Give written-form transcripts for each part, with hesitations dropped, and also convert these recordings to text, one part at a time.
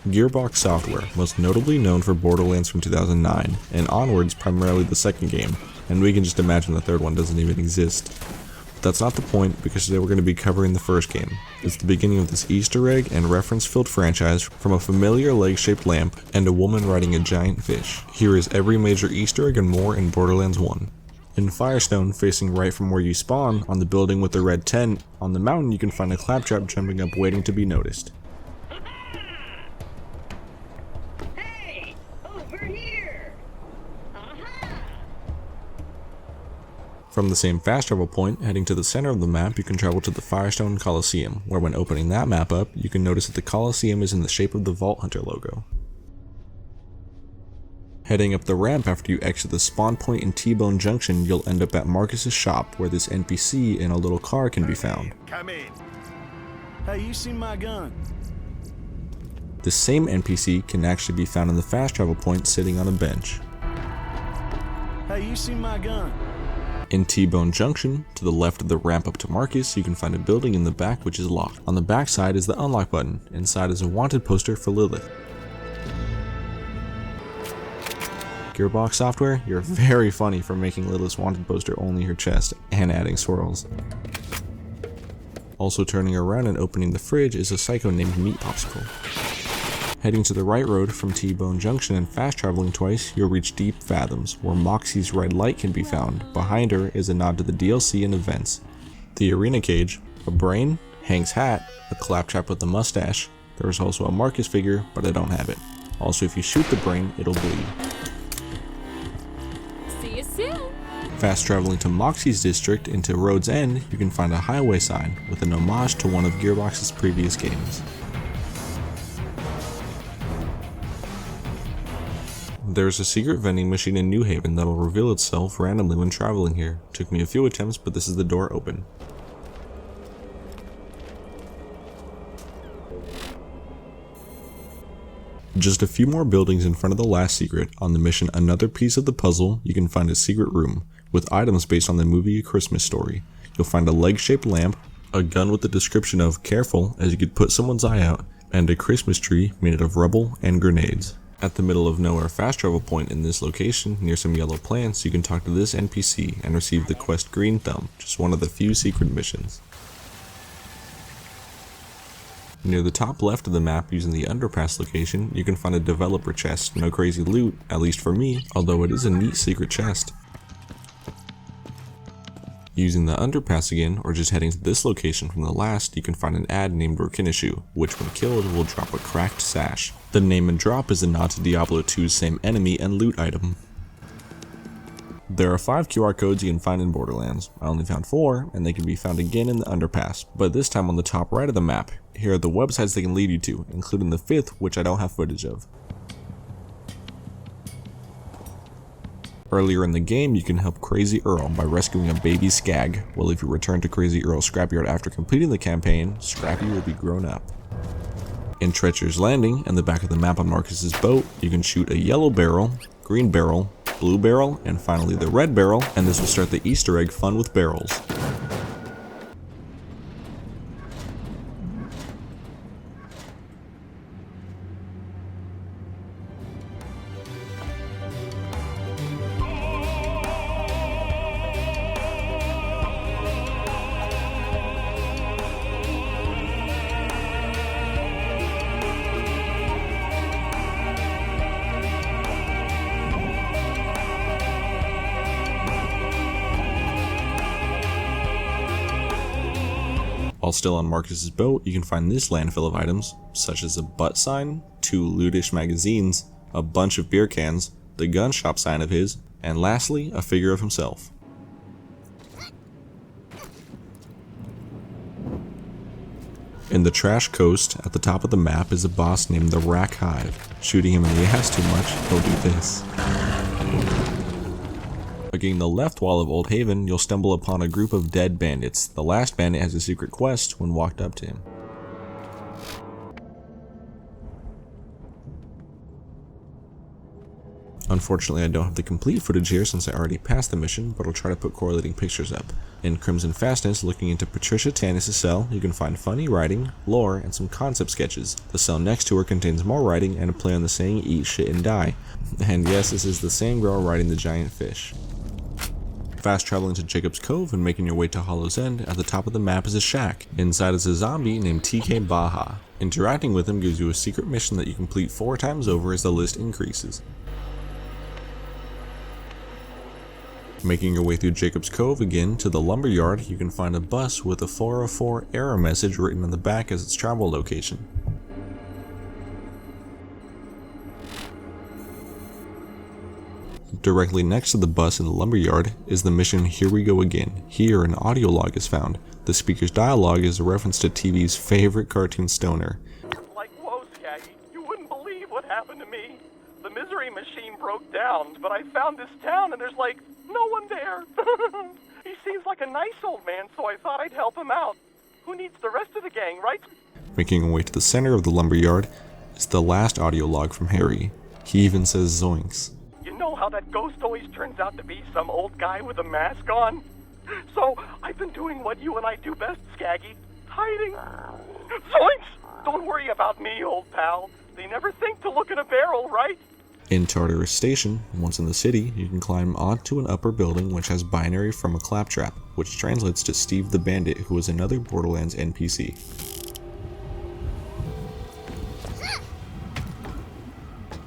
Gearbox Software, most notably known for Borderlands from 2009, and onwards primarily the second game, and we can just imagine the third one doesn't even exist. But that's not the point, because today we're going to be covering the first game. It's the beginning of this Easter egg and reference-filled franchise from a familiar leg-shaped lamp and a woman riding a giant fish. Here is every major Easter egg and more in Borderlands 1. In Firestone, facing right from where you spawn, on the building with the red tent, on the mountain you can find a claptrap jumping up waiting to be noticed. Hey, over here. From the same fast travel point, heading to the center of the map, you can travel to the Firestone Coliseum, where when opening that map up, you can notice that the Coliseum is in the shape of the Vault Hunter logo. Heading up the ramp after you exit the spawn point in T-Bone Junction, you'll end up at Marcus's shop, where this NPC in a little car can be found. Come in. Hey, you seen my gun? The same NPC can actually be found in the fast travel point sitting on a bench. Hey, you seen my gun? In T-Bone Junction, to the left of the ramp up to Marcus, you can find a building in the back which is locked. On the back side is the unlock button. Inside is a wanted poster for Lilith. Gearbox Software, you're very funny for making Lilith's wanted poster only her chest and adding swirls. Also turning around and opening the fridge is a psycho named Meat Popsicle. Heading to the right road from T-Bone Junction and fast traveling twice, you'll reach Deep Fathoms, where Moxxi's red light can be found. Behind her is a nod to the DLC and events. The arena cage, a brain, Hank's hat, a claptrap with a mustache. There is also a Marcus figure, but I don't have it. Also, if you shoot the brain, it'll bleed. See you soon. Fast traveling to Moxxi's district into Road's End, you can find a highway sign with an homage to one of Gearbox's previous games. There's a secret vending machine in New Haven that will reveal itself randomly when traveling here. Took me a few attempts, but this is the door open. Just a few more buildings in front of the last secret. On the mission Another Piece of the Puzzle, you can find a secret room with items based on the movie A Christmas Story. You'll find a leg-shaped lamp, a gun with the description of "careful as you could put someone's eye out," and a Christmas tree made of rubble and grenades. At the middle of nowhere fast travel point in this location, near some yellow plants, you can talk to this NPC and receive the quest Green Thumb, just one of the few secret missions. Near the top left of the map, using the underpass location, you can find a developer chest. No crazy loot, at least for me, although it is a neat secret chest. Using the underpass again, or just heading to this location from the last, you can find an ad named Rakinishu, which when killed will drop a cracked sash. The name and drop is a nod to Diablo 2's same enemy and loot item. There are 5 QR codes you can find in Borderlands. I only found 4, and they can be found again in the underpass, but this time on the top right of the map. Here are the websites they can lead you to, including the 5th, which I don't have footage of. Earlier in the game, you can help Crazy Earl by rescuing a baby skag. Well, if you return to Crazy Earl's scrapyard after completing the campaign, Scrappy will be grown up. In Treacher's Landing, in the back of the map on Marcus's boat, you can shoot a yellow barrel, green barrel, blue barrel, and finally the red barrel, and this will start the Easter egg fun with barrels. While still on Marcus's boat, you can find this landfill of items, such as a butt sign, 2 lootish magazines, a bunch of beer cans, the gun shop sign of his, and lastly, a figure of himself. In the Trash Coast, at the top of the map, is a boss named the Rakk Hive. Shooting him in the ass too much, he'll do this. Looking the left wall of Old Haven, you'll stumble upon a group of dead bandits. The last bandit has a secret quest when walked up to him. Unfortunately, I don't have the complete footage here since I already passed the mission, but I'll try to put correlating pictures up. In Crimson Fastness, looking into Patricia Tannis' cell, you can find funny writing, lore, and some concept sketches. The cell next to her contains more writing and a play on the saying eat shit and die. And yes, this is the same girl riding the giant fish. Fast traveling to Jacob's Cove and making your way to Hollow's End, at the top of the map is a shack. Inside is a zombie named TK Baha. Interacting with him gives you a secret mission that you complete 4 times over as the list increases. Making your way through Jacob's Cove again to the lumberyard, you can find a bus with a 404 error message written on the back as its travel location. Directly next to the bus in the lumberyard is the mission Here We Go Again. Here an audio log is found. The speaker's dialogue is a reference to TV's favorite cartoon stoner. Like, whoa, Scaggy, you wouldn't believe what happened to me. The misery machine broke down, but I found this town and there's like no one there. He seems like a nice old man, so I thought I'd help him out. Who needs the rest of the gang, right? Making your way to the center of the lumberyard is the last audio log from Harry. He even says zoinks. You know how that ghost always turns out to be some old guy with a mask on? So I've been doing what you and I do best, Scaggy. Hiding. Zoinks! Don't worry about me, old pal. They never think to look in a barrel, right? In Tartarus Station, once in the city, you can climb onto an upper building which has binary from a claptrap, which translates to Steve the Bandit, who is another Borderlands NPC.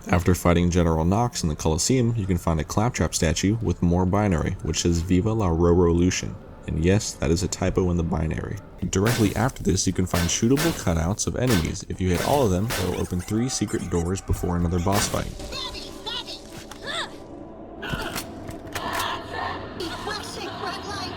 After fighting General Knox in the Coliseum, you can find a claptrap statue with more binary, which says Viva la Roro-lution. And yes, that is a typo in the binary. Directly after this, you can find shootable cutouts of enemies. If you hit all of them, it will open 3 secret doors before another boss fight.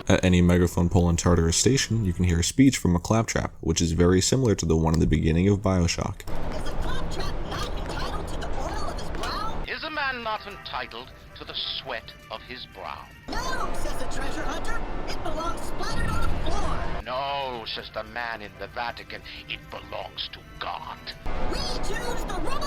At any megaphone pole in Tartarus Station, you can hear a speech from a claptrap, which is very similar to the one in the beginning of BioShock. Is a claptrap not entitled to the oil of his brow? Is a man not entitled to the sweat of his brow? No, says the treasure hunter. It belongs splattered on the floor. No, says the man in the Vatican, it belongs to God. We choose the rebel